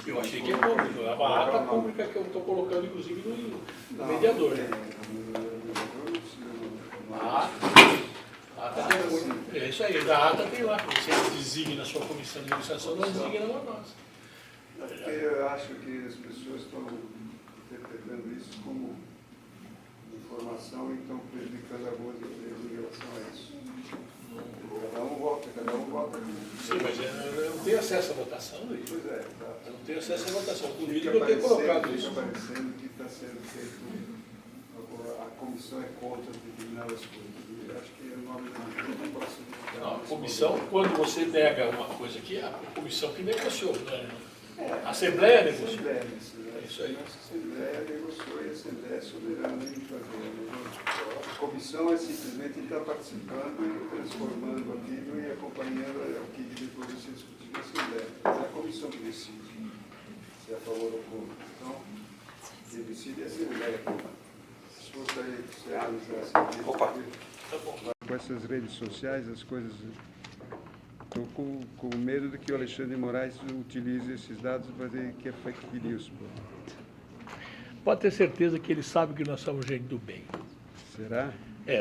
Eu achei que é público. É uma ata pública que eu estou colocando, inclusive, no mediador. A ata tem, é isso aí, da ata tem lá. Você designa a sua comissão de negociação, nós designamos a nossa. Porque eu acho que as pessoas estão interpretando isso como informação e estão prejudicando algumas empresas em relação a isso. Cada um vota. Sim, mas eu não tenho acesso à votação, Luiz. Pois é, tá. Eu não tenho acesso à votação. Eu duvido que eu tenha colocado isso. Fica parecendo que está sendo feito, a comissão é contra determinadas coisas. Eu acho que o nome da posso Não, a comissão, quando você nega uma coisa aqui, é a comissão que negociou, né? A Assembleia negociou. É isso aí. A Assembleia negociou e a Assembleia é soberana em fazer. A comissão é simplesmente estar participando e transformando aquilo e acompanhando o que depois vai ser discutido na Assembleia. Mas é a comissão que decide se é a favor ou contra. Então, quem decide é a Assembleia. Se fosse aí que você analisasse aqui. Opa! Tá bom. Com essas redes sociais, as coisas. Estou com medo de que o Alexandre de Moraes utilize esses dados para dizer que é fake news. Pode ter certeza que ele sabe que nós somos gente do bem. Será?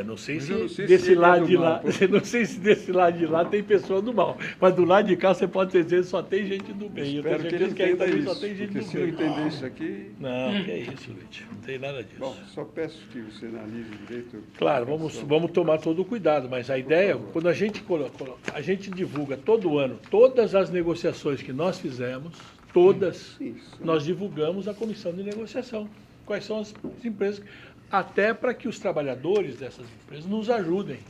Não sei Mas se eu não sei desse se ele é lado do de mal, lá, pô. não sei se desse lado de lá tem pessoa do mal, mas do lado de cá você pode ter certeza que só tem gente do bem. Eu tenho Espero que ele certeza que aí entenda também isso, só tem gente porque do se não bem. entender isso aqui... Não, que é isso, Luiz. Não tem nada disso. Bom, só peço que você analise direito. Claro, vamos tomar todo o cuidado, mas a ideia, quando a gente a gente divulga todo ano todas as negociações que nós fizemos, todas, Isso. nós divulgamos a comissão de negociação. Quais são as empresas, até para que os trabalhadores dessas empresas nos ajudem.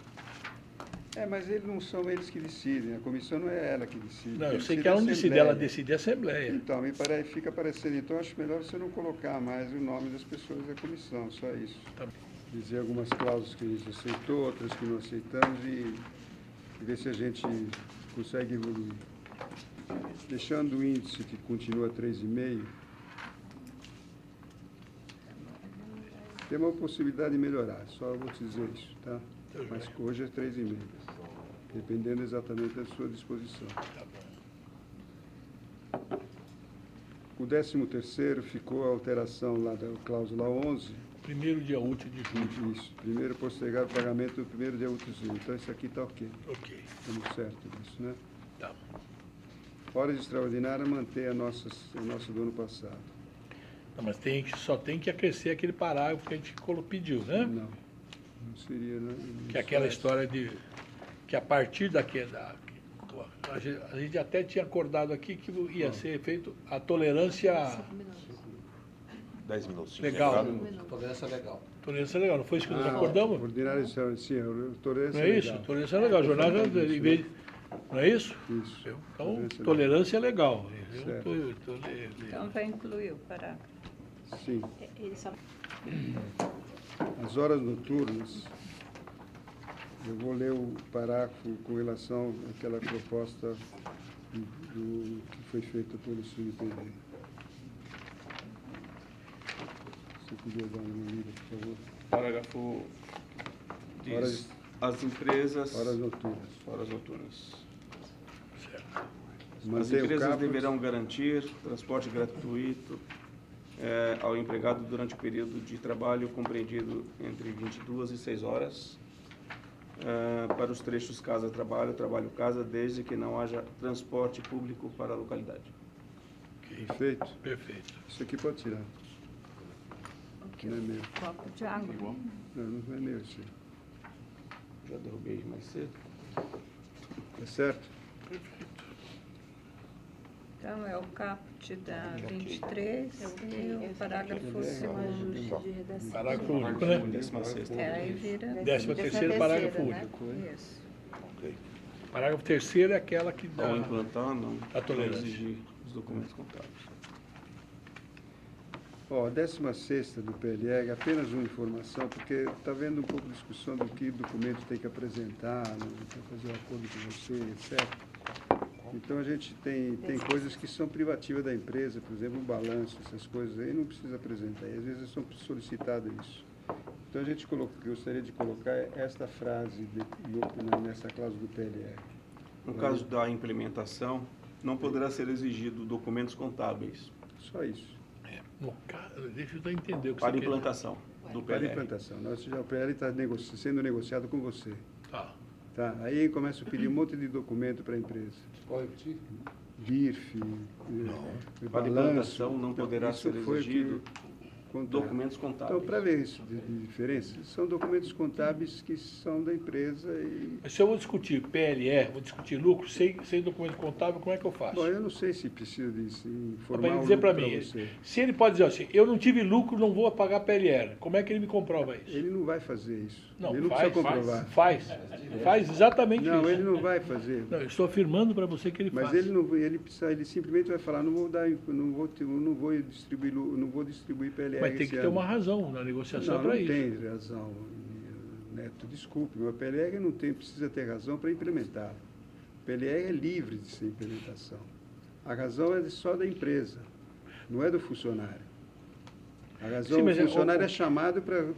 Mas eles não são eles que decidem, a comissão não é ela que decide. Não, eu Quem sei decide que é a ela não decide, Assembleia. ela decide a Assembleia. Então, fica parecendo, então acho melhor você não colocar mais o nome das pessoas da comissão, só isso. Tá. Dizer algumas cláusulas que a gente aceitou, outras que não aceitamos e ver se a gente consegue evoluir. Deixando o índice que continua 3,5, tem uma possibilidade de melhorar, só vou te dizer isso, tá? Mas hoje é 3,5, dependendo exatamente da sua disposição. Tá bom. O 13º ficou a alteração lá da cláusula 11, Primeiro dia útil de julho. isso, primeiro postergar o pagamento do primeiro dia útil de julho. Então isso aqui está ok, Ok. estamos certo disso, né? Tá. Horas extraordinárias manter a nossa do ano passado. Não, mas só tem que acrescer aquele parágrafo que a gente pediu, né? Não seria, né? Que é aquela história de que a partir daquele... A gente até tinha acordado aqui que ia ser feito a tolerância 10 minutos. legal. Tolerância legal. Tolerância legal, não foi isso que nós acordamos? Ordinário, sim, tolerância Não é isso? legal. Tolerância legal. O jornal já, em vez... Não é isso? Isso. Então, tolerância legal. Certo. Então vai incluir o parágrafo. Sim. Ele só... As horas noturnas, eu vou ler o parágrafo com relação àquela proposta que foi feita pelo CNPD. Se podia dar uma lida, por favor. Parágrafo diz Horas- as empresas... Horas noturnas. Horas noturnas. As Mantém o empresas caput. deverão garantir transporte gratuito ao empregado durante o período de trabalho compreendido entre 22 e 6 horas para os trechos casa-trabalho, trabalho-casa, desde que não haja transporte público para a localidade. Perfeito. Perfeito. Isso aqui pode tirar. Não é meu. Copo de água. Não é meu isso aí. Já derrubei mais cedo. Tá certo? Então é o caput da 23 e o parágrafo segundo. Parágrafo único, né? 16ª. Aí vira... 13º parágrafo único. Isso. Parágrafo terceiro é aquela que dá... Ao implantar, não. A tolerância. Não exigir os documentos contábeis. Ó, a 16ª do PLR, apenas uma informação, porque está havendo um pouco de discussão do que documento tem que apresentar, né, para fazer um acordo com você, etc. Então a gente tem coisas que são privativas da empresa, por exemplo, o balanço, essas coisas aí não precisa apresentar, e às vezes são solicitadas isso. Então a gente gostaria de colocar esta frase nessa cláusula do PLR. No caso da implementação, não poderá ser exigido documentos contábeis Só isso. No caso, deixa eu entender o que para você quer implantação do Para PLR. implantação. O PL está sendo negociado com você. dizer. Tá. Tá? Aí começa a pedir um monte de documento para a empresa. Pode repetir? BIRF, Para implantação não poderá ser exigido documentos Então, contábeis. para ver isso de diferença, são documentos contábeis que são da empresa e... Mas se eu vou discutir PLR, vou discutir lucro, sem documento contábil, como é que eu faço? Bom, eu não sei se precisa de informar Para ele o dizer para lucro mim, você. se ele pode dizer assim, eu não tive lucro, não vou pagar PLR, como é que ele me comprova isso? Ele não vai fazer isso. Não, ele não faz, precisa comprovar. faz exatamente Não, isso. ele não vai fazer. Não, eu estou afirmando para você que ele Mas faz. ele simplesmente vai falar, não vou distribuir PLR Mas tem esse que ter ano. uma razão na negociação Não, para não isso. tem razão, Neto, desculpe, mas o PLR não precisa ter razão para implementar. O PLR é livre de ser implementação. A razão é só da empresa, não é do funcionário. A razão, Sim, o mas funcionário é chamado para O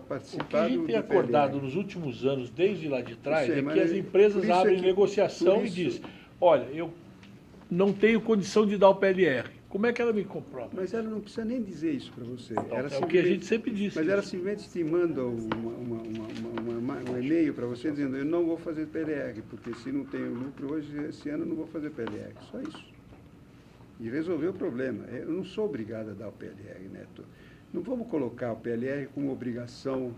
que participar a gente do tem acordado PLR. nos últimos anos, desde lá de trás, Eu sei, é mas que as por empresas isso é abrem que- negociação por e isso- dizem, olha, eu não tenho condição de dar o PLR. Como é que ela me comprova? Mas ela não precisa nem dizer isso para você. Não, é o que a simplesmente- gente sempre disse. Mas ela isso. simplesmente te manda um e-mail para você dizendo, eu não vou fazer PLR, porque se não tenho lucro hoje, esse ano eu não vou fazer PLR. Só isso. E resolveu o problema. Eu não sou obrigado a dar o PLR, Neto. Não vamos colocar o PLR como obrigação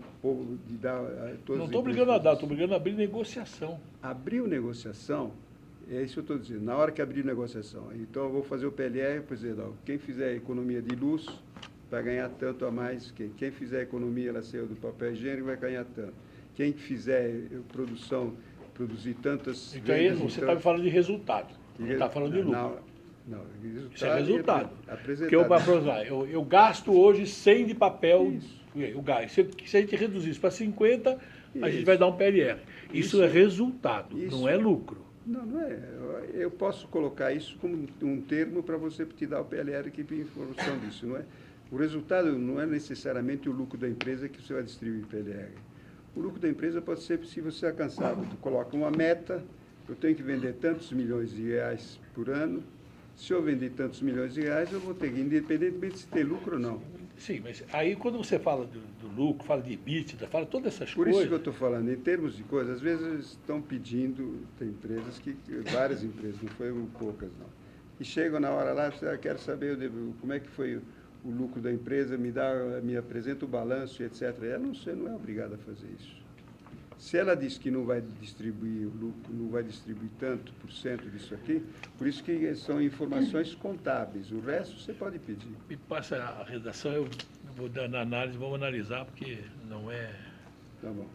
de dar a todas Não as estou obrigando a dar, empresas. estou obrigando a abrir negociação. Abriu negociação, é isso que eu estou dizendo, na hora que abrir negociação. Então, eu vou fazer o PLR, por exemplo, quem fizer economia de luz vai ganhar tanto a mais, quem fizer economia, ela saiu do papel higiênico, vai ganhar tanto. Quem fizer produzir tantas... Então aí vendas, você está me falando de resultado, não e- está falando de lucro. Não, resultado Isso é resultado. Apresentado. Porque eu gasto hoje 100 de papel, Isso. eu gasto. Se a gente reduzir isso para 50, a gente Isso. vai dar um PLR. Isso é resultado, Isso. não é lucro. Não é. Eu posso colocar isso como um termo para você te dar o PLR que tem informação disso, não é? O resultado não é necessariamente o lucro da empresa que você vai distribuir PLR. O lucro da empresa pode ser se você alcançar. Tu coloca uma meta, eu tenho que vender tantos milhões de reais por ano. Se eu vender tantos milhões de reais, eu vou ter que, independentemente se tem lucro ou não. Sim, mas aí quando você fala do lucro, fala de EBITDA, fala todas essas Por coisas... isso que eu estou falando, em termos de coisas, às vezes eles estão pedindo, tem empresas várias empresas, não foi poucas não, e chegam na hora lá, você quer saber como é que foi o lucro da empresa, me apresenta o balanço, etc. Você não é obrigado a fazer isso. Se ela diz que não vai distribuir o lucro, não vai distribuir tanto por cento disso aqui, por isso que são informações contábeis, o resto você pode pedir. Me passa a redação, eu vou dar na análise, vamos analisar, porque não é... Tá bom.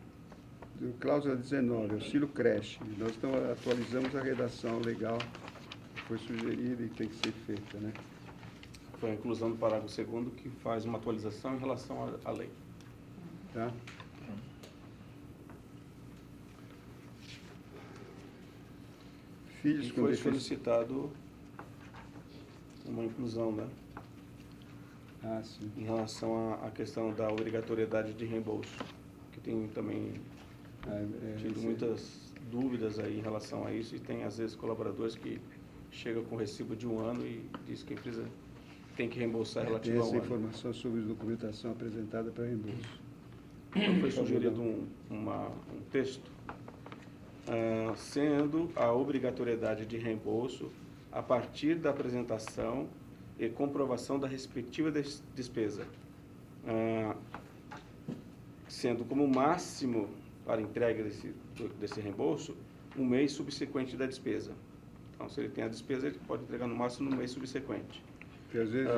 Cláusula 19, auxílio creche. Nós atualizamos a redação legal que foi sugerida e tem que ser feita, né? Foi a inclusão do parágrafo 2º que faz uma atualização em relação à lei. Tá? E Filhos com foi deficiência. solicitado uma inclusão, né? Ah, sim. Em relação à questão da obrigatoriedade de reembolso, que tem também tido muitas dúvidas aí em relação a isso, e tem às vezes colaboradores que chegam com recibo de 1 ano e diz que a empresa tem que reembolsar Tem relativo a essa 1 ano. informação sobre documentação apresentada para reembolso. Então, foi sugerido um texto, sendo a obrigatoriedade de reembolso a partir da apresentação e comprovação da respectiva despesa, sendo como máximo para entrega desse reembolso um mês subsequente da despesa. Então, se ele tem a despesa, ele pode entregar no máximo no mês subsequente. Porque às vezes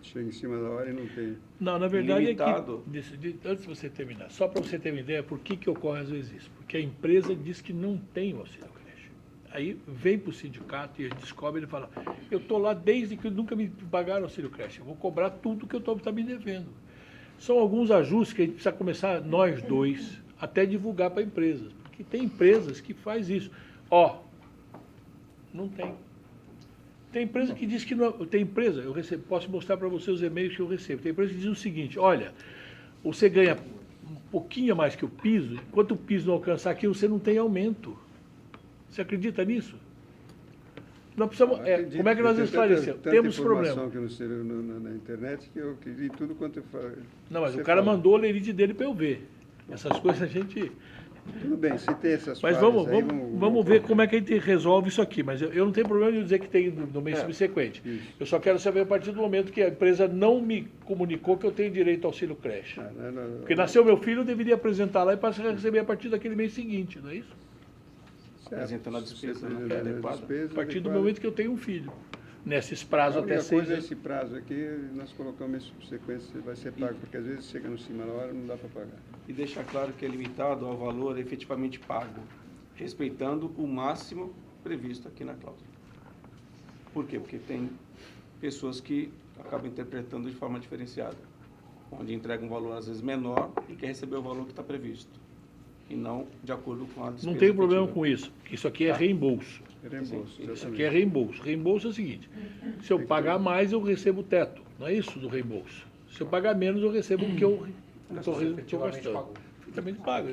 chega em cima da hora e não tem. Não, na verdade Limitado. é que, antes de você terminar, só para você ter uma ideia, por que ocorre às vezes isso? Porque a empresa diz que não tem o auxílio creche. Aí vem para o sindicato e ele descobre, ele fala, eu estou lá desde que nunca me pagaram auxílio creche, eu vou cobrar tudo que eu estou me devendo. São alguns ajustes que a gente precisa começar, nós dois, até divulgar para empresas, porque tem empresas que faz isso. Não tem. Tem empresa que diz que não. Tem empresa, eu recebo, posso mostrar para você os e-mails que eu recebo. Tem empresa que diz o seguinte: olha, você ganha um pouquinho a mais que o piso, enquanto o piso não alcançar aquilo, você não tem aumento. Você acredita nisso? nós precisamos, Acredito como é que nós tem esclarecemos? tanta Temos informação problema. que eu não sei na internet que eu li tudo quanto eu falo. Não, mas Você o cara fala. mandou o lerite dele para eu ver. Essas coisas a gente... Tudo bem, se tem essas Mas falhas vamos, aí, vamos ver como é que a gente resolve isso aqui. Mas eu não tenho problema de dizer que tem no mês É, subsequente. isso. Eu só quero saber a partir do momento que a empresa não me comunicou que eu tenho direito ao auxílio creche. Porque nasceu meu filho, eu deveria apresentar lá e passar a receber a partir daquele mês seguinte, não é isso? Apresentando a despesa, Você né, apresenta a adequada. despesa A partir do adequada. momento que eu tenho um filho. Nesses prazos A até única 6 coisa é anos. esse prazo aqui, nós colocamos em subsequência, vai ser pago, porque às vezes chega no cima da hora não dá para pagar. E deixar claro que é limitado ao valor efetivamente pago, respeitando o máximo previsto aqui na cláusula. Por quê? Porque tem pessoas que acabam interpretando de forma diferenciada, onde entrega um valor às vezes menor e quer receber o valor que está previsto, e não de acordo com a despesa Não tenho problema efetiva. com isso. Isso aqui é reembolso. Reembolso, Sim, Isso exatamente. aqui é reembolso. Reembolso é o seguinte: se eu pagar mais, eu recebo o teto. Não é isso do reembolso. Se eu pagar menos, eu recebo o que eu estou gastando. Efetivamente pago.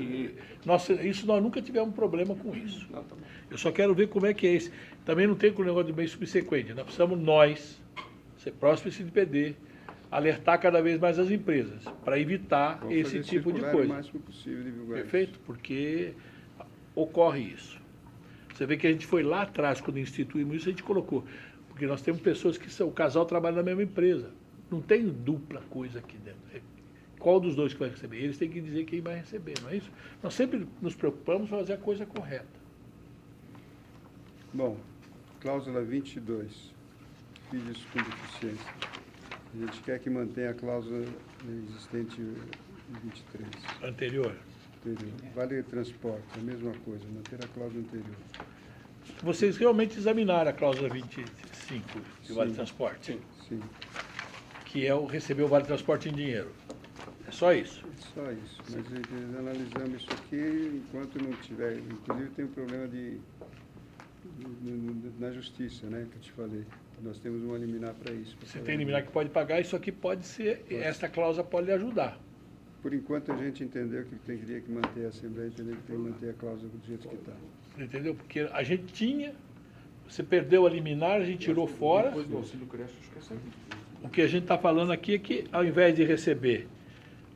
Isso nós nunca tivemos problema com isso. Não, tá bom. Eu só quero ver como é que é esse. Também não tem com o negócio do mês subsequente. Nós precisamos, ser próximo esse PD, alertar cada vez mais as empresas, para evitar Vamos esse fazer tipo de circular coisa. o máximo possível divulgar isso. Perfeito? Porque ocorre isso. Você vê que a gente foi lá atrás, quando instituímos isso, a gente colocou. Porque nós temos pessoas que o casal trabalha na mesma empresa. Não tem dupla coisa aqui dentro. Qual dos dois que vai receber? Eles têm que dizer quem vai receber, não é isso? Nós sempre nos preocupamos em fazer a coisa correta. Bom, cláusula 22, filhos com deficiência. A gente quer que mantenha a cláusula existente em 23. Anterior. Anterior. Vale transporte, a mesma coisa, manter a cláusula anterior. Vocês realmente examinaram a cláusula 25 do Vale Sim. Transporte? Sim, Que é o receber o Vale Transporte em dinheiro. É só isso. só isso. Mas analisamos isso aqui, enquanto não tiver, inclusive tem um problema na justiça, né, que eu te falei. Nós temos um liminar para isso. Você tem liminar que pode pagar, isso aqui pode ser, esta cláusula pode lhe ajudar. Por enquanto a gente entendeu que teria que manter a Assembleia, entendeu que tem que manter a cláusula do jeito que está. Entendeu? Porque a gente tinha, você perdeu a liminar, a gente tirou fora. Depois do auxílio creche, acho que é sempre. O que a gente está falando aqui é que, ao invés de receber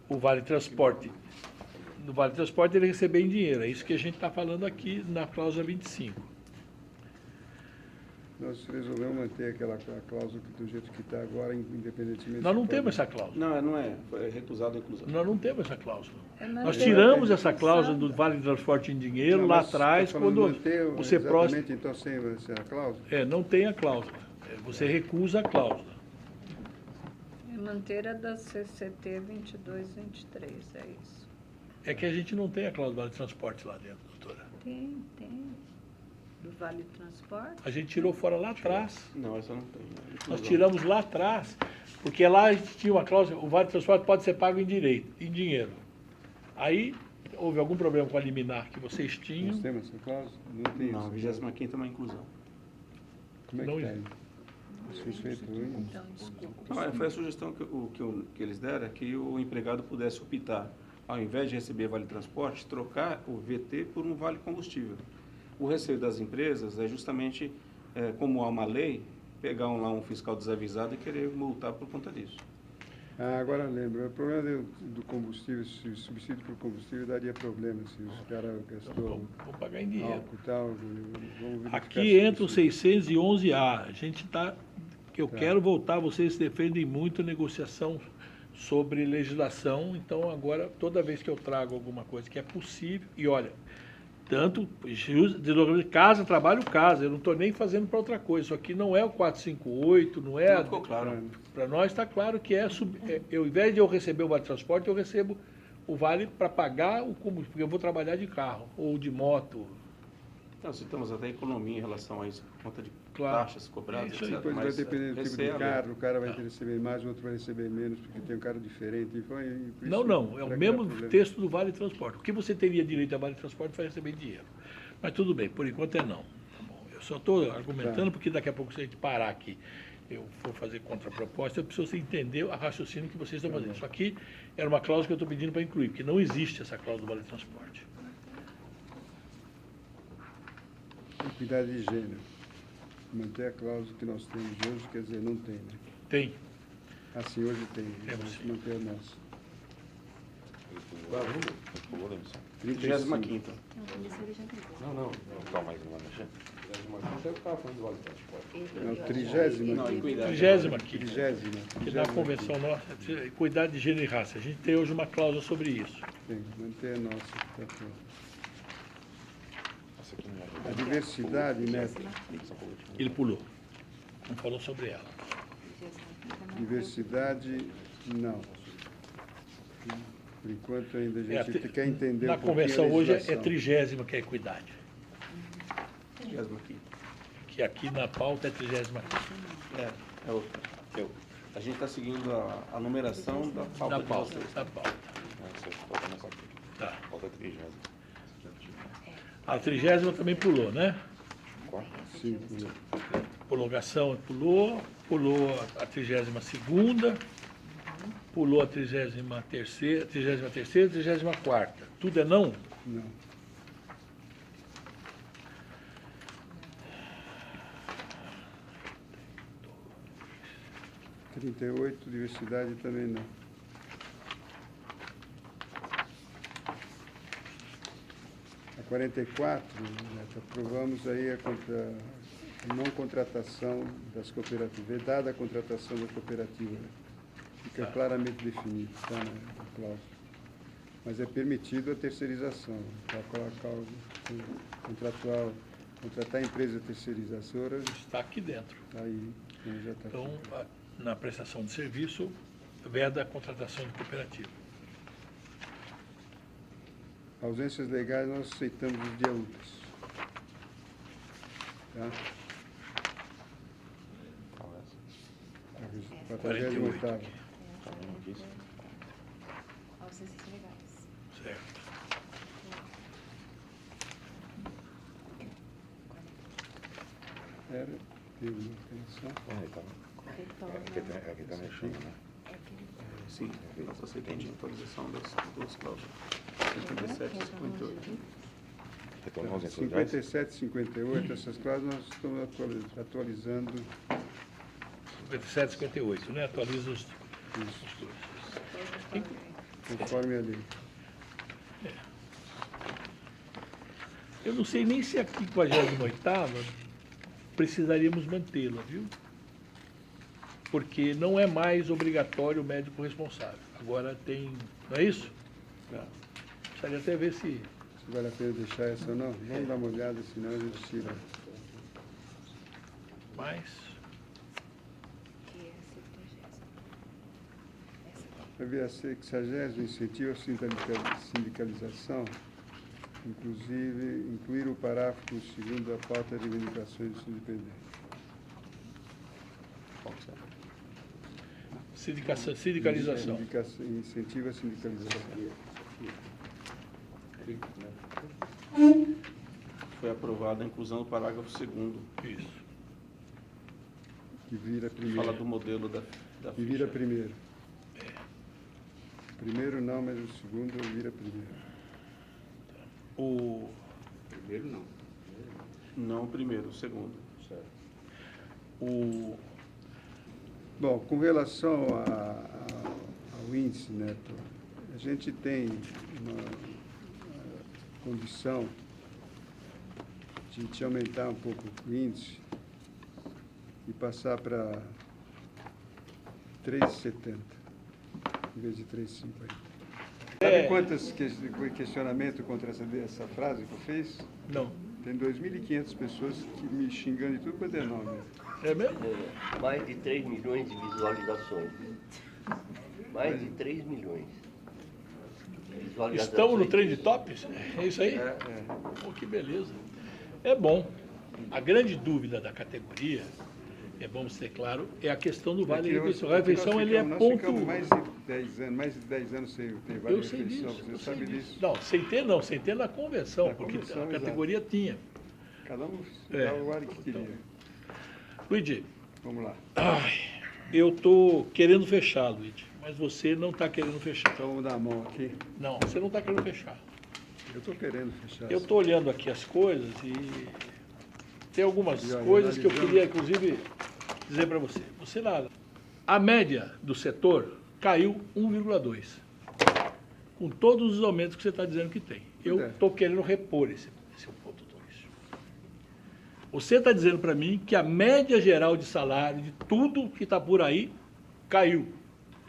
o Vale Transporte, do Vale Transporte ele receber em dinheiro. É isso que a gente está falando aqui na cláusula 25. Nós resolvemos manter aquela cláusula do jeito que está agora, independentemente... Nós não se temos pode- essa cláusula. Não, não é. Foi recusado a inclusão. Nós não temos essa cláusula. É Nós manter tiramos a essa cláusula do Vale Transporte em dinheiro Não, lá mas atrás, tá falando quando manter você próximo. exatamente, então, sem a cláusula? Não tem a cláusula. Você recusa a cláusula. É manter a da CCT 22, 23, é isso. É que a gente não tem a cláusula do Vale Transporte lá dentro, doutora. Tem. Do Vale Transporte? A gente tirou fora lá atrás. Não, essa não tem. É inclusão. Nós tiramos lá atrás, porque lá a gente tinha uma cláusula, o Vale Transporte pode ser pago em dinheiro. Aí houve algum problema com a liminar que vocês tinham. Nós temos essa cláusula? Não tem Não, isso. 25ª é uma inclusão. Como é que não está aí? existe. Isso foi feito hoje? Então, desculpa. Não, foi a sugestão que eles deram, é que o empregado pudesse optar, ao invés de receber vale transporte, trocar o VT por um vale combustível. O receio das empresas é justamente, como há uma lei, pegar lá um fiscal desavisado e querer multar por conta disso. Agora lembro. O problema do combustível, se o subsídio por combustível daria problema, se os caras gastou Vou pagar em dinheiro. álcool e tal. Vamos verificar Aqui se entra o isso- 611A. A gente está. Que eu Tá. quero voltar, vocês defendem muito a negociação sobre legislação, então agora, toda vez que eu trago alguma coisa que é possível, e olha, tanto deslocamento de casa, trabalho, casa, eu não estou nem fazendo para outra coisa, isso aqui não é o 458, não é... Não ficou claro. Para nós está claro que ao invés de eu receber o vale transporte, eu recebo o vale para pagar o combustível, porque eu vou trabalhar de carro ou de moto. Então, citamos até economia em relação a isso, por conta de Claro. taxas cobradas, É isso aí. etc. Depois vai Mas, depender do tipo de receio é carro, o cara vai receber mais, o outro vai receber menos, porque tem um cara diferente. E por isso Não, é o vai mesmo criar problema. texto do Vale Transporte. O que você teria direito a Vale Transporte vai receber dinheiro. Mas tudo bem, por enquanto é não. Tá bom. Eu só estou argumentando porque daqui a pouco, se a gente parar aqui, eu for fazer contraproposta, eu preciso entender o raciocínio que vocês estão fazendo. Isso aqui era uma cláusula que eu estou pedindo para incluir, porque não existe essa cláusula do Vale Transporte. Equidade de gênero. Manter a cláusula que nós temos hoje, quer dizer, não tem, né? Tem. Assim, hoje tem. Temos Vamos sim. manter a nossa. Qual é o número? Por favor, Emerson. 35ª. Não, calma aí, não vai mexer. 35ª eu estava falando do óleo de transporte. Não, 30ª. Não, equidade. 30ª aqui. 30ª. Que na convenção nossa, cuidado de gênero e raça. A gente tem hoje uma cláusula sobre isso. Tem, manter a nossa. Tá pronto. Essa aqui não A é. diversidade, Neto. São coletivos. Ele pulou. Não falou sobre ela. Diversidade, não. Por enquanto ainda a É, gente quer entender na um pouquinho convenção a hoje é legislação. 30ª que é a equidade. 35ª. Que aqui na pauta é 30ª. É outra. A gente está seguindo a numeração da pauta Da de pauta. vocês. Da pauta. Essa eu estou nessa aqui. Tá. Falta 30. A 30ª também pulou, né? Qual? Sim, Prolongação pulou, pulou a 32ª, pulou a 33ª, 34ª. Tudo é não? não. Diversidade também não. A 44, Neto, aprovamos aí a não contratação das cooperativas, vedada a contratação da cooperativa. Né? Fica claramente definido, tá, na cláusula. Mas é permitido a terceirização, a cláusula contratual, contratar a empresa terceirizadora, Está aqui dentro. tá aí, né, já está Então, aqui. na prestação de serviço, veda a contratação de cooperativa. Ausências legais nós aceitamos os dias úteis. Tá? Qual é essa? 48ª. Tá vendo aqui? Ausências legais. Certo. Era, teve uma atenção. Ah, então. Aqui tá mexendo, né? Sim, nós aceitamos a atualização das duas cláusulas. 57 e 58. Retornou aos legais? 57 e 58, essas cláusulas nós estamos atualizando. 57 e 58, né? Atualiza os dois. Conforme a lei. Eu não sei nem se a 58ª precisaríamos mantê-la, viu? Porque não é mais obrigatório o médico responsável. Agora tem... Não é isso? Precisaria até ver se... Se vale a pena deixar essa ou não? Vamos dar uma olhada, senão a gente tira. Mas... Que é a 70ª. Essa Havia a 60º incentivo à sindicalização, inclusive incluir o parágrafo segundo da pauta de reivindicações dos independentes. Qual que é? Sindicalização. Incentivo à sindicalização. Foi aprovada a inclusão do parágrafo 2º, Isso. Que vira que primeiro. fala do modelo da Que vira ficha. primeiro. Primeiro não, mas o segundo vira primeiro. O... Primeiro não. Não o primeiro, o segundo. O... Bom, com relação ao índice, Neto, a gente tem uma condição de aumentar um pouco o índice e passar para 3,70 em vez de 3,50. Sabe quantos questionamentos contra essa frase que eu fiz? Não. Tem 2.500 pessoas que me xingando de tudo quanto é nome. É mesmo? Mais de 3 milhões de visualizações. Mais de 3 milhões. Estamos no Trend Topics? É isso aí? É. Pô, que beleza. É bom. A grande dúvida da categoria, é bom ser claro, é a questão do vale refeição. O vale refeição ele é nós ponto... ficamos mais de 10 anos sem ter vale Eu sei refeição, disso. você eu sabe sei disso. disso. Não, sem ter não, sem ter na convenção, Na porque convenção, a categoria tinha. Cada um É. dava o vale que queria. Luigi, Vamos lá. eu estou querendo fechar, Luigi, mas você não está querendo fechar. Então vamos dar a mão aqui. Não, você não está querendo fechar. Eu estou querendo fechar. Eu estou olhando aqui as coisas e tem algumas coisas que eu queria, inclusive, dizer para você. A média do setor caiu 1,2, com todos os aumentos que você está dizendo que tem. Eu estou querendo repor esse ponto 2. Você está dizendo para mim que a média geral de salário, de tudo que está por aí, caiu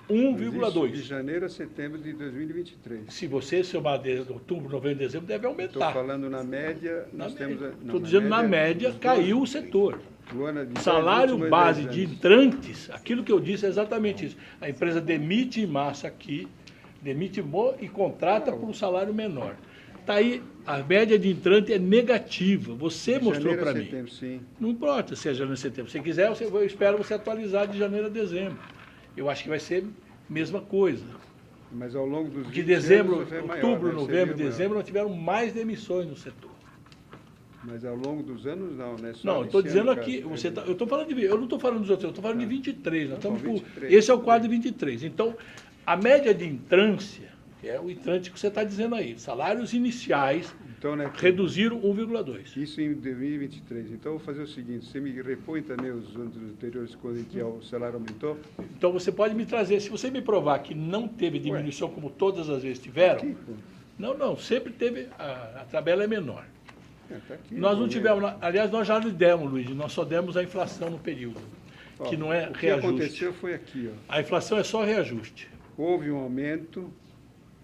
1,2. De janeiro a setembro de 2023. Se você somar de outubro, novembro, dezembro, deve aumentar. Estou falando na média, Estou dizendo na média, caiu o setor. de Salário 10 base últimos de 10 anos. entrantes, aquilo que eu disse é exatamente isso. A empresa demite em massa aqui, demite e contrata por um salário menor. Está aí, a média de entrante é negativa. Você mostrou Janeiro a para mim. setembro, sim. Não importa se é janeiro ou setembro. Se quiser, eu espero você atualizar de janeiro a dezembro. Eu acho que vai ser a mesma coisa. Mas ao longo dos Porque 20 dezembro, anos é maior, outubro, né? novembro, Seria maior. dezembro, nós tivemos mais demissões no setor. Mas ao longo dos anos, não, né? Só Não, eu esse estou dizendo ano, aqui, cara. eu estou falando eu não estou falando dos outros, eu estou falando de 23. Nós Tá bom, estamos 23. esse é o quadro de 23. Então, a média de entrância, que é o entrante que você está dizendo aí, salários iniciais Então, né, reduziram 1,2. isso em 2023. Então, eu vou fazer o seguinte, você me repõe também os anos anteriores, quando que o salário aumentou? Então, você pode me trazer, se você me provar que não teve diminuição como todas as vezes tiveram, Aqui, pô. não, sempre teve, a tabela é menor. Tá aqui, Nós não né? tivemos, aliás, nós já lhe demos, Luiz, nós só demos a inflação no período, Ó, que não é o que reajuste. aconteceu foi aqui, ó. A inflação é só reajuste. Houve um aumento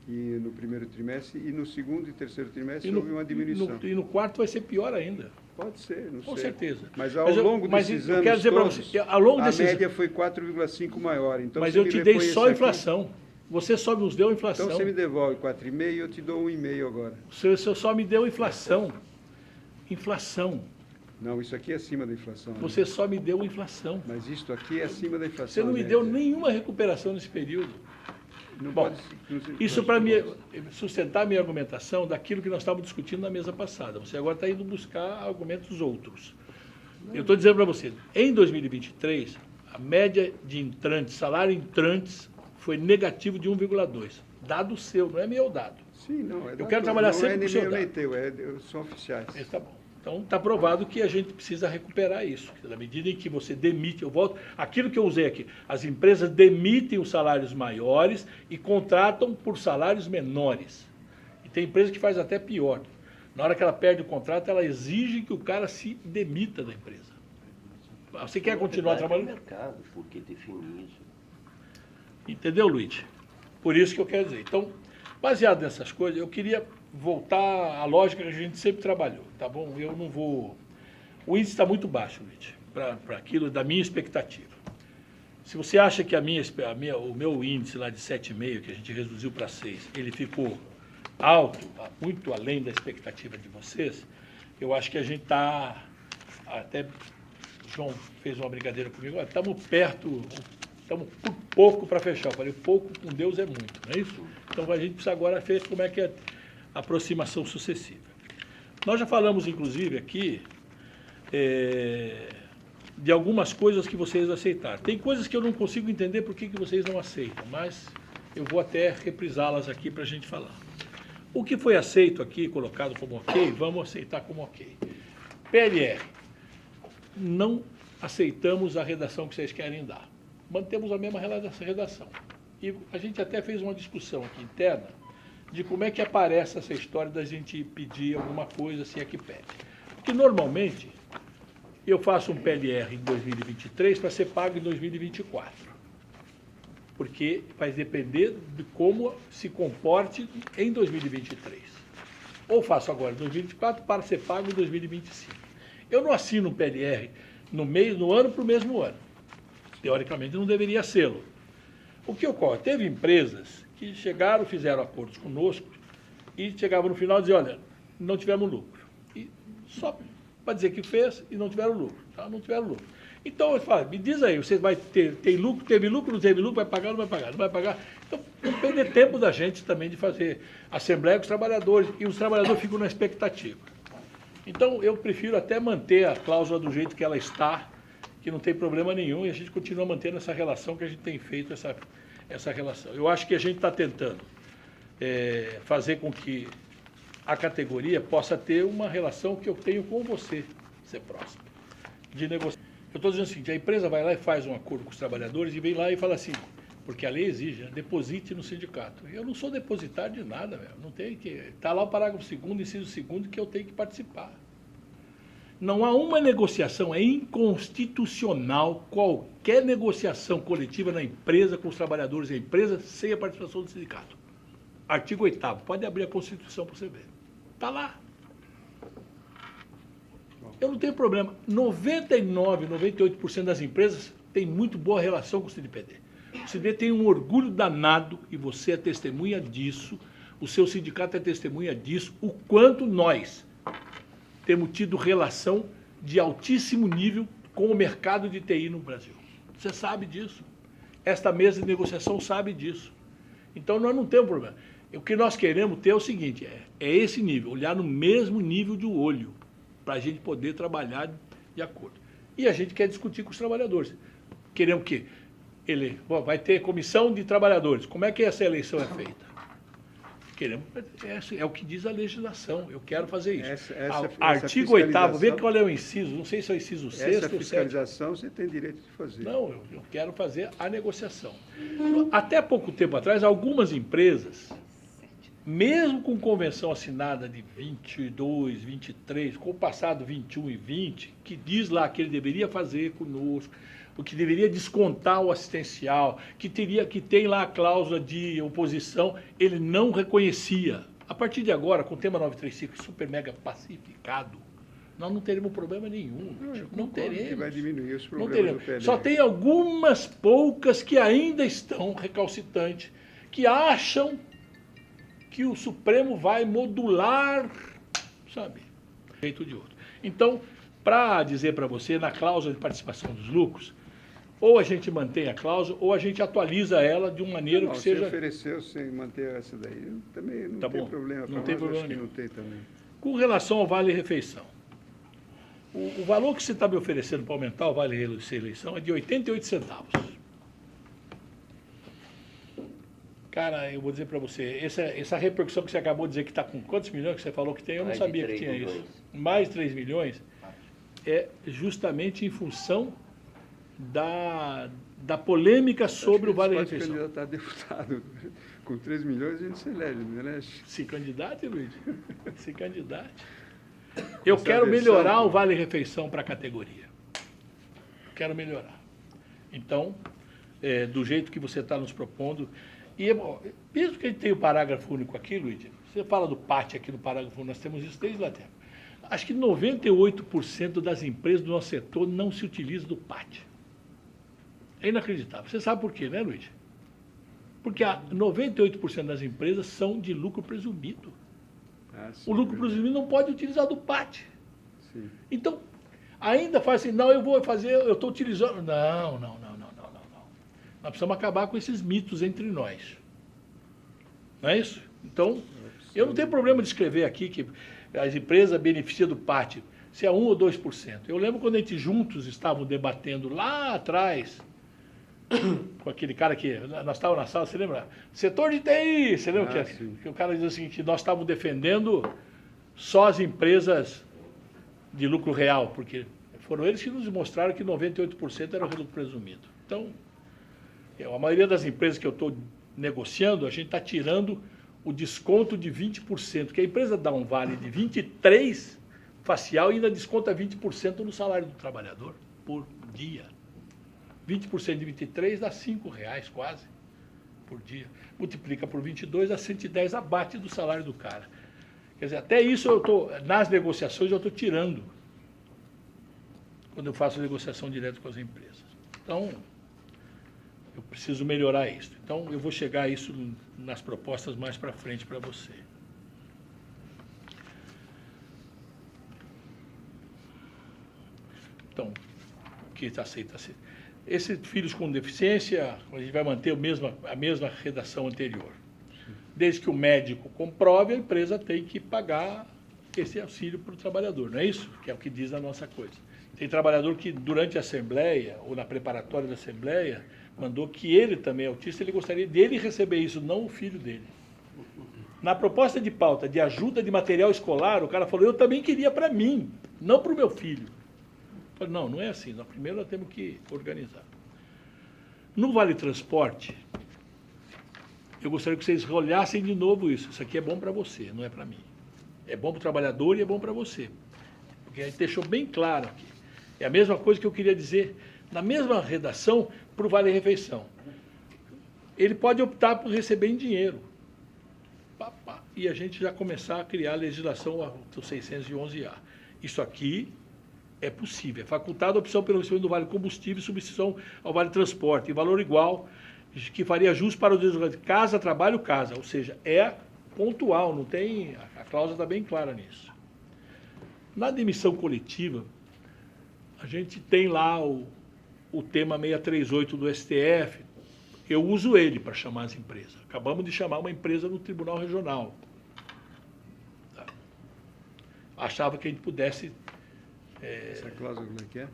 no primeiro trimestre e no segundo e terceiro trimestre houve uma diminuição. E no quarto vai ser pior ainda. Pode ser, não Com sei. certeza. Mas ao longo desses eu anos quero dizer para todos, você, ao longo a desses média foi 4,5 maior. Então, mas você eu me te dei repõe só esse a aqui. inflação. Você só nos deu a inflação. Então você me devolve 4,5 e eu te dou 1,5 agora. Você só me deu inflação. Inflação. Não, isso aqui é acima da inflação. né? Você só me deu inflação. Mas isto aqui é acima da inflação. Você não me né? deu nenhuma recuperação nesse período. Não Bom, pode- não se- isso não para se- sustentar a minha argumentação daquilo que nós estávamos discutindo na mesa passada. Você agora está indo buscar argumentos outros. Eu estou dizendo para você, em 2023, a média de entrantes, salário entrantes, foi negativo de 1,2. Dado seu, não é meu dado. Sim, não. Eu quero trabalhar sempre com o com seu meu nem dado. teu, são oficiais. Esse tá bom. Então, está provado que a gente precisa recuperar isso. Na medida em que você demite, eu volto, aquilo que eu usei aqui, as empresas demitem os salários maiores e contratam por salários menores. E tem empresa que faz até pior. Na hora que ela perde o contrato, ela exige que o cara se demita da empresa. Você quer continuar Na verdade, trabalhando? É o mercado, porque define isso. Entendeu, Luiz? Por isso que eu quero dizer. Então, baseado nessas coisas, eu queria voltar à lógica que a gente sempre trabalhou, tá bom? Eu não vou... O índice está muito baixo, Luiz, para aquilo da minha expectativa. Se você acha que o meu índice lá de 7,5, que a gente reduziu para 6, ele ficou alto, muito além da expectativa de vocês, eu acho que a gente está... Até o João fez uma brincadeira comigo, estamos perto... Estamos por pouco para fechar. Eu falei, pouco com Deus é muito, não é isso? Então a gente precisa agora ver como é que é a aproximação sucessiva. Nós já falamos, inclusive, aqui de algumas coisas que vocês aceitaram. Tem coisas que eu não consigo entender por que vocês não aceitam, mas eu vou até reprisá-las aqui para a gente falar. O que foi aceito aqui, colocado como ok, vamos aceitar como ok. PLR, não aceitamos a redação que vocês querem dar. Mantemos a mesma redação. E a gente até fez uma discussão aqui interna de como é que aparece essa história da gente pedir alguma coisa, se é que pede. Porque normalmente eu faço um PLR em 2023 para ser pago em 2024. Porque vai depender de como se comporte em 2023. Ou faço agora em 2024 para ser pago em 2025. Eu não assino um PLR no ano para o mesmo ano. Teoricamente não deveria ser-lo. O que ocorre? Teve empresas que chegaram, fizeram acordos conosco e chegavam no final e diziam, olha, não tivemos lucro. E só para dizer que fez e não tiveram lucro. Tá? Não tiveram lucro. Então, eu falo, me diz aí, você vai ter lucro, teve lucro, não teve lucro, vai pagar, não vai pagar, não vai pagar. Então, não perder tempo da gente também de fazer assembleia com os trabalhadores, e os trabalhadores ficam na expectativa. Então, eu prefiro até manter a cláusula do jeito que ela está, que não tem problema nenhum, e a gente continua mantendo essa relação que a gente tem feito, essa relação. Eu acho que a gente está tentando fazer com que a categoria possa ter uma relação que eu tenho com você. ser próximo, de negociação. Eu estou dizendo o seguinte, a empresa vai lá e faz um acordo com os trabalhadores e vem lá e fala assim, porque a lei exige, né, deposite no sindicato. Eu não sou depositário de nada, velho. Não tem que... Está lá o parágrafo 2º, inciso 2º, que eu tenho que participar. Não há uma negociação, é inconstitucional qualquer negociação coletiva na empresa, com os trabalhadores da empresa, sem a participação do sindicato. Artigo 8º, pode abrir a Constituição para você ver. Está lá. Eu não tenho problema. 99%, 98% das empresas têm muito boa relação com o CNPD. O CNPD tem um orgulho danado, e você é testemunha disso, o seu sindicato é testemunha disso, o quanto nós temos tido relação de altíssimo nível com o mercado de TI no Brasil. Você sabe disso. Esta mesa de negociação sabe disso. Então, nós não temos problema. O que nós queremos ter é o seguinte, é esse nível, olhar no mesmo nível de olho, para a gente poder trabalhar de acordo. E a gente quer discutir com os trabalhadores. Queremos que vai ter comissão de trabalhadores. Como é que essa eleição é feita? Queremos, é o que diz a legislação. Eu quero fazer isso. Artigo 8º, vê qual é o inciso, não sei se é o inciso 6º ou 7º. Essa fiscalização você tem direito de fazer. Não, eu quero fazer a negociação. Até pouco tempo atrás, algumas empresas, mesmo com convenção assinada de 22, 23, com o passado 21 e 20, que diz lá que ele deveria fazer conosco, o que deveria descontar o assistencial, que tem lá a cláusula de oposição, ele não reconhecia. A partir de agora, com o tema 935 super mega pacificado, nós não teremos problema nenhum. Não teremos. Que vai diminuir os Não problemas teremos. do PLR. Só tem algumas poucas que ainda estão recalcitrantes, que acham que o Supremo vai modular, sabe, de um jeito ou de outro. Então, para dizer para você, na cláusula de participação dos lucros, ou a gente mantém a cláusula, ou a gente atualiza ela de uma maneira Não, que se seja... ofereceu sem manter essa daí, também não Tá tem bom. problema. Não Pra tem nós, problema acho que nenhum. não tem também. Com relação ao vale-refeição, o valor que você está me oferecendo para aumentar o vale-eleição é de 88 centavos. Cara, eu vou dizer para você, essa repercussão que você acabou de dizer que está com quantos milhões que você falou que tem, eu não Mais de sabia que 3 tinha milhões. isso. Mais de 3 milhões é justamente em função da polêmica sobre o vale-refeição. Pode candidatar a deputado. Com 3 milhões a gente se elege, não elege? Se candidate, Luiz. Se candidate. Eu quero versão, melhorar pô. o vale-refeição para a categoria. Quero melhorar. Então, do jeito que você está nos propondo. E mesmo que a gente tenha o parágrafo único aqui, Luiz, você fala do PAT aqui no parágrafo único, nós temos isso desde lá tempo. Acho que 98% das empresas do nosso setor não se utilizam do PAT. É inacreditável. Você sabe por quê, né, Luiz? Porque 98% das empresas são de lucro presumido. Ah, sim, O lucro verdade. presumido não pode utilizar do PAT. Sim. Então, ainda faz assim, não, eu estou utilizando. Não. Nós precisamos acabar com esses mitos entre nós. Não é isso? Então, eu não tenho problema de escrever aqui que as empresas beneficiam do PAT, se é 1 ou 2%. Eu lembro quando a gente juntos estavam debatendo lá atrás, com aquele cara que nós estávamos na sala, você lembra? Setor de TI, você lembra que o cara diz assim, que nós estávamos defendendo só as empresas de lucro real, porque foram eles que nos mostraram que 98% era o lucro presumido. Então, a maioria das empresas que eu estou negociando, a gente está tirando o desconto de 20%, que a empresa dá um vale de 23 facial e ainda desconta 20% no salário do trabalhador por dia. 20% de 23 dá R$5 quase por dia. Multiplica por 22 dá 110, abate do salário do cara. Quer dizer, até isso eu estou, nas negociações eu estou tirando, quando eu faço negociação direta com as empresas. Então, eu preciso melhorar isso. Então, eu vou chegar a isso nas propostas mais para frente para você. Então, o que está aceito, está aceito. Esses filhos com deficiência, a gente vai manter a mesma redação anterior. Desde que o médico comprove, a empresa tem que pagar esse auxílio para o trabalhador, não é isso? Que é o que diz a nossa coisa. Tem trabalhador que, durante a assembleia, ou na preparatória da assembleia, mandou que ele também é autista, ele gostaria dele receber isso, não o filho dele. Na proposta de pauta de ajuda de material escolar, o cara falou, eu também queria para mim, não para o meu filho. Falei, não, não é assim. Primeiro nós temos que organizar. No Vale Transporte, eu gostaria que vocês olhassem de novo isso. Isso aqui é bom para você, não é para mim. É bom para o trabalhador e é bom para você. Porque a gente deixou bem claro aqui. É a mesma coisa que eu queria dizer na mesma redação para o Vale Refeição. Ele pode optar por receber em dinheiro. E a gente já começar a criar a legislação do 611A. Isso aqui é possível. É facultada a opção pelo recebimento do Vale Combustível e substituição ao Vale Transporte, em valor igual, que faria jus para o deslocamento de casa, trabalho, casa. Ou seja, é pontual, não tem. A cláusula está bem clara nisso. Na demissão coletiva, a gente tem lá o tema 638 do STF. Eu uso ele para chamar as empresas. Acabamos de chamar uma empresa no Tribunal Regional. Tá? Achava que a gente pudesse... Essa cláusula como é que é?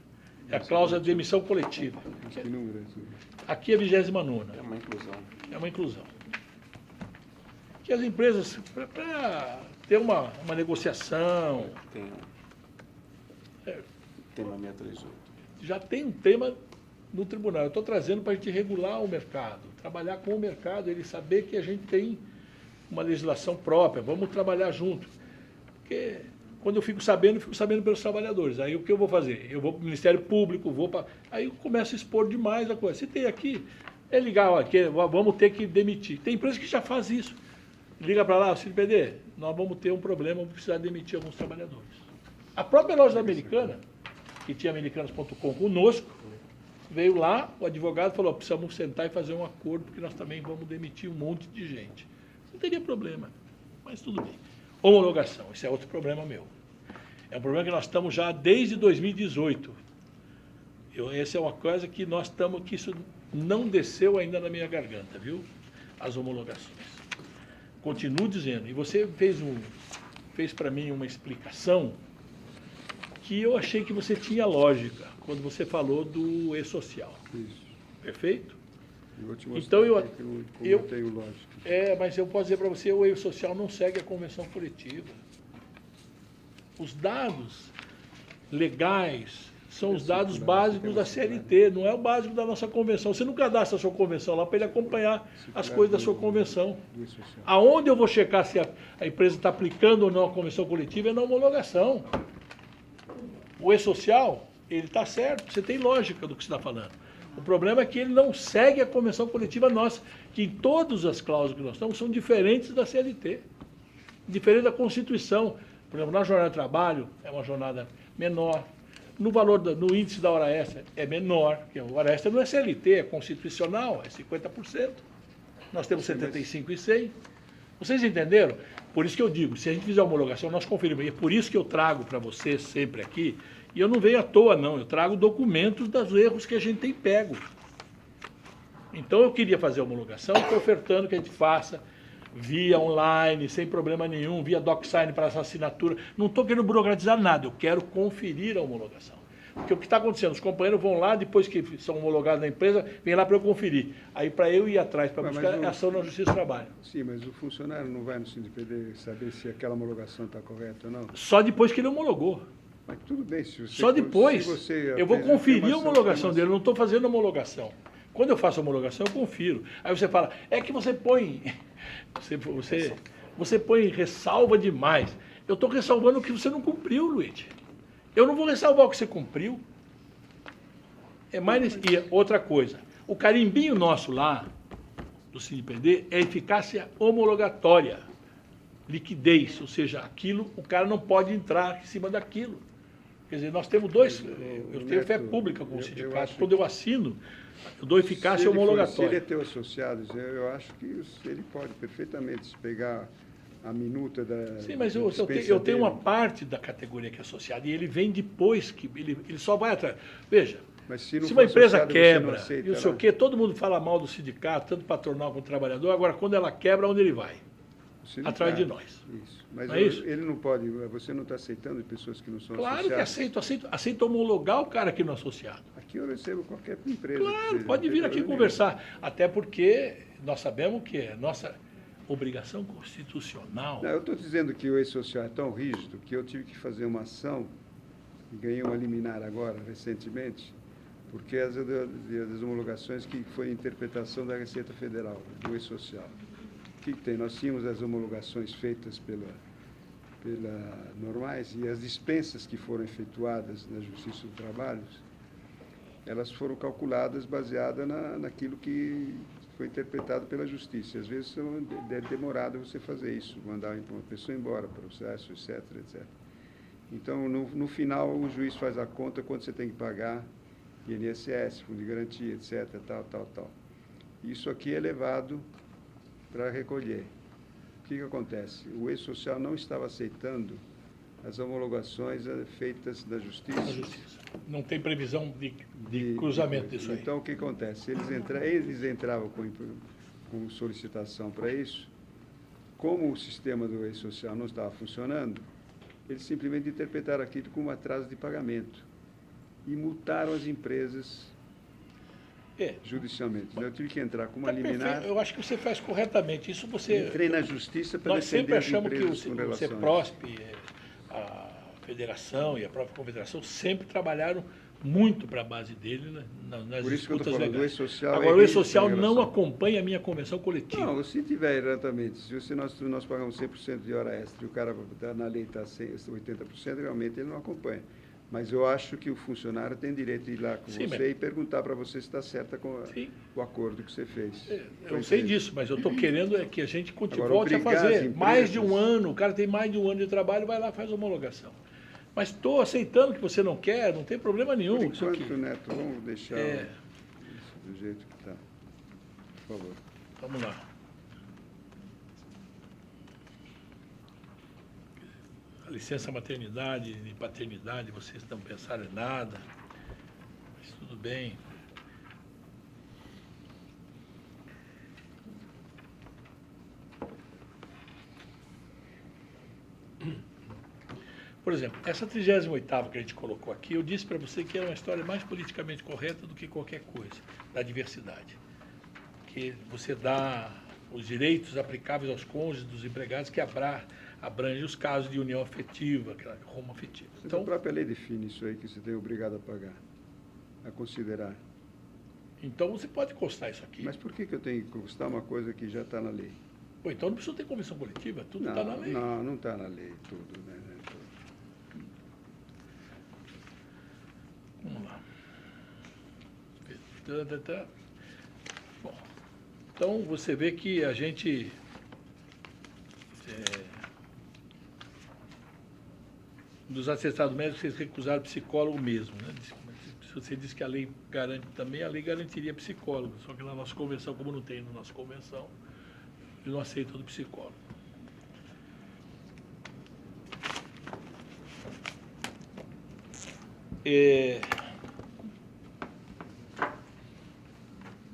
É a cláusula de demissão coletiva. Que número é esse? Aqui é a 29ª. É uma inclusão. É uma inclusão. Que as empresas, para ter uma negociação, Tem tema 638. já tem um tema no tribunal. Eu estou trazendo para a gente regular o mercado, trabalhar com o mercado, ele saber que a gente tem uma legislação própria, vamos trabalhar junto. Porque quando eu fico sabendo pelos trabalhadores. Aí o que eu vou fazer? Eu vou para o Ministério Público, aí eu começo a expor demais a coisa. Se tem aqui, é ligar, ó, que vamos ter que demitir. Tem empresa que já faz isso. Liga para lá, CNPD, nós vamos ter um problema, vamos precisar demitir alguns trabalhadores. A própria loja Americana, que tinha americanas.com conosco, veio lá, o advogado falou, precisamos sentar e fazer um acordo, porque nós também vamos demitir um monte de gente. Não teria problema, mas tudo bem. Homologação, esse é outro problema meu. É um problema que nós estamos já desde 2018. Essa é uma coisa que nós estamos, que isso não desceu ainda na minha garganta, viu? As homologações. Continuo dizendo, e você fez para mim uma explicação que eu achei que você tinha lógica, quando você falou do e-social. Isso. Perfeito? Eu vou te mostrar Então, aqui como eu tenho lógica. Mas eu posso dizer para você, o e-social não segue a convenção coletiva. Os dados legais são os dados básicos da CLT, não é o básico da nossa convenção. Você não cadastra a sua convenção lá para ele acompanhar as coisas da sua convenção. Aonde eu vou checar se a empresa está aplicando ou não a convenção coletiva é na homologação. O e-social, ele está certo, você tem lógica do que você está falando. O problema é que ele não segue a convenção coletiva nossa, que em todas as cláusulas que nós estamos são diferentes da CLT, diferente da Constituição. Por exemplo, na jornada de trabalho é uma jornada menor, no índice da hora extra é menor, porque a hora extra não é CLT, é constitucional, é 50%. Nós temos 75 e 100. Vocês entenderam? Por isso que eu digo, se a gente fizer a homologação, nós conferimos. E é por isso que eu trago para vocês sempre aqui, e eu não venho à toa, não, eu trago documentos dos erros que a gente tem pego. Então eu queria fazer a homologação, estou ofertando que a gente faça via online, sem problema nenhum, via DocSign para essa assinatura. Não estou querendo burocratizar nada, eu quero conferir a homologação. Porque o que está acontecendo, os companheiros vão lá, depois que são homologados na empresa, vem lá para eu conferir. Aí para eu ir atrás, para buscar ação na Justiça do Trabalho. Sim, mas o funcionário não vai no CNPD saber se aquela homologação está correta ou não? Só depois que ele homologou. Mas tudo bem, se você... Só depois. Se você Eu vou conferir a homologação afirmação- dele, eu não estou fazendo homologação. Quando eu faço a homologação, eu confiro. Aí você fala, é que você põe... Você põe ressalva demais. Eu estou ressalvando o que você não cumpriu, Luiz. Eu não vou ressalvar o que você cumpriu. E outra coisa, o carimbinho nosso lá, do CNPD, é eficácia homologatória. Liquidez, ou seja, aquilo, o cara não pode entrar em cima daquilo. Quer dizer, nós temos dois, eu tenho fé pública com o sindicato, quando eu assino, eu dou eficácia Se ele homologatória. é teu associado, eu acho que ele pode perfeitamente se pegar a minuta da... Sim, mas eu dispensa tenho uma dele. parte da categoria que é associada, e ele vem depois, que ele só vai atrás. Veja, Mas se não se for uma empresa associado, você não quebra, aceita e não sei lá. o quê, todo mundo fala mal do sindicato, tanto patronal quanto trabalhador, agora quando ela quebra, onde ele vai? O sindicato. Atrás de nós. Isso. Mas Não é isso? ele não pode, você não está aceitando pessoas que não são Claro que associadas? aceito homologar o cara aqui no associado. Aqui eu recebo qualquer empresa. que Claro, seja, pode não vir tem aqui problema conversar, até porque nós sabemos que é nossa obrigação constitucional. Não, eu estou dizendo que o ex-social é tão rígido que eu tive que fazer uma ação e ganhei uma liminar agora, recentemente, porque as homologações que foi interpretação da Receita Federal, do E-Social. O que tem? Nós tínhamos as homologações feitas pela normais e as dispensas que foram efetuadas na Justiça do Trabalho, elas foram calculadas baseadas naquilo que foi interpretado pela Justiça. E às vezes é demorado você fazer isso, mandar uma pessoa embora, processo, etc, etc. Então, no final, o juiz faz a conta quanto você tem que pagar, INSS, fundo de garantia, etc, tal. Isso aqui é levado para recolher. O que acontece? O E-Social não estava aceitando as homologações feitas da Justiça. Na Justiça. Não tem previsão de cruzamento disso aí. Então, o que acontece? Eles entravam com solicitação para isso. Como o sistema do E-Social não estava funcionando, eles simplesmente interpretaram aquilo como atraso de pagamento e multaram as empresas judicialmente. Eu tive que entrar com uma liminar. Eu acho que você faz corretamente. Isso você... Entrei na Justiça para Nós sempre defender as achamos que empresas o com relação a isso. CEPROSP, a Federação e a própria Confederação sempre trabalharam muito para a base dele, né, nas Por isso que eu disputas estou falando, o legais. E-Social Agora, é o E-Social em não relação- acompanha a minha convenção coletiva. Não, se tiver exatamente, se nós pagamos 100% de hora extra e o cara na lei está 80%, realmente ele não acompanha. Mas eu acho que o funcionário tem direito de ir lá com Sim, você mas- e perguntar para você se está certa com Sim. o acordo que você fez. Eu sei disso, mas eu estou querendo é que a gente Agora, volte a obrigar as fazer. empresas- Mais de um ano, o cara tem mais de um ano de trabalho, vai lá e faz a homologação. Mas estou aceitando que você não quer, não tem problema nenhum. Por isso aqui. enquanto, Neto, vamos deixar É. isso do jeito que está. Por favor. Vamos lá. A licença maternidade e paternidade, vocês não pensaram em nada, mas tudo bem. Por exemplo, essa 38ª que a gente colocou aqui, eu disse para você que é uma história mais politicamente correta do que qualquer coisa, da diversidade. Que você dá os direitos aplicáveis aos cônjuges dos empregados que abrange os casos de união afetiva, aquela homoafetiva. Então, a própria lei define isso aí, que você tem obrigado a pagar, a considerar. Então você pode constar isso aqui. Mas por que eu tenho que constar uma coisa que já está na lei? Pô, então não precisa ter convenção coletiva, tudo está na lei. Não está na lei tudo, né? Vamos lá. Bom, então você vê que a gente dos atestados médicos vocês recusaram psicólogo mesmo, né? Se você diz que a lei garante também, a lei garantiria psicólogo, só que na nossa convenção, como não tem na nossa convenção, eu não aceito do psicólogo.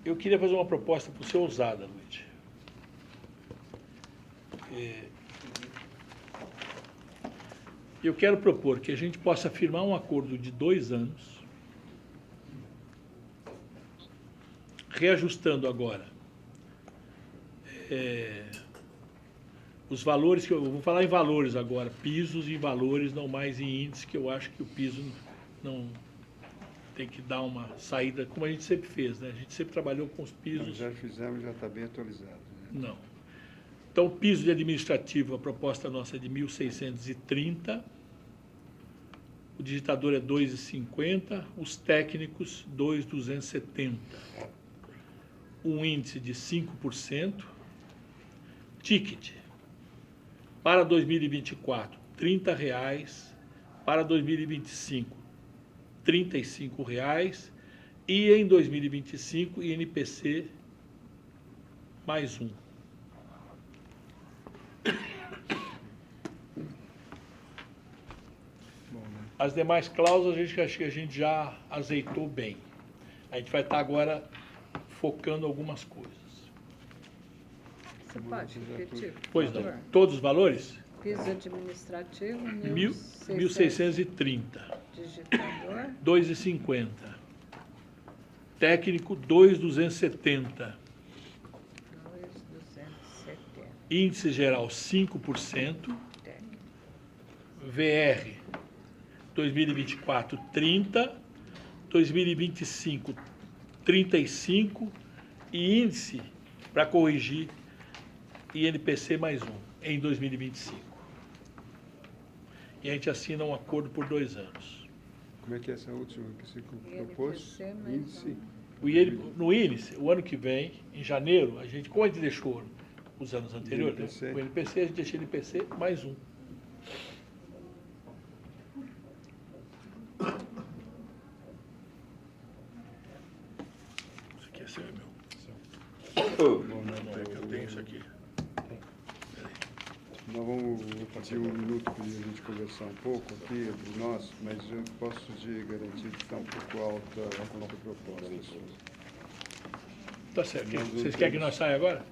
Eu queria fazer uma proposta para o senhor ousada, Luiz. Eu quero propor que a gente possa firmar um acordo de 2 anos, reajustando agora os valores, que eu vou falar em valores agora, pisos e valores, não mais em índice, que eu acho que o piso não tem que dar uma saída, como a gente sempre fez, né? A gente sempre trabalhou com os pisos. Nós já fizemos, já está bem atualizado. Né? Não. Então, o piso de administrativo, a proposta nossa é de 1.630, o digitador é 2,50, os técnicos 2.270. Um índice de 5%, ticket para 2024, R$ 30, para 2025, R$ 35, e em 2025, INPC mais um. As demais cláusulas, acho que a gente já azeitou bem. A gente vai estar agora focando algumas coisas. Você pode repetir? por Pois favor? não. Todos os valores? Piso administrativo, 1.630. Digitador, 2,50. Técnico, 2,270. 2.270. Índice geral, 5%. Técnico. VR, 2024, 30, 2025, 35 e índice para corrigir INPC mais um em 2025. E a gente assina um acordo por 2 anos. Como é que é essa última que você propôs? INPC mais Índice. No índice, o ano que vem, em janeiro, como a gente deixou os anos anteriores, INPC. né? O INPC, a gente deixa o INPC mais um. Isso aqui é seu, é meu. Não, é que eu tenho isso aqui. Nós vamos pedir 1 minuto para a gente conversar um pouco aqui entre nós, mas eu posso te garantir que está um pouco alta a conta proposta. Tá certo. Nós não Vocês querem que temos- nós saia agora?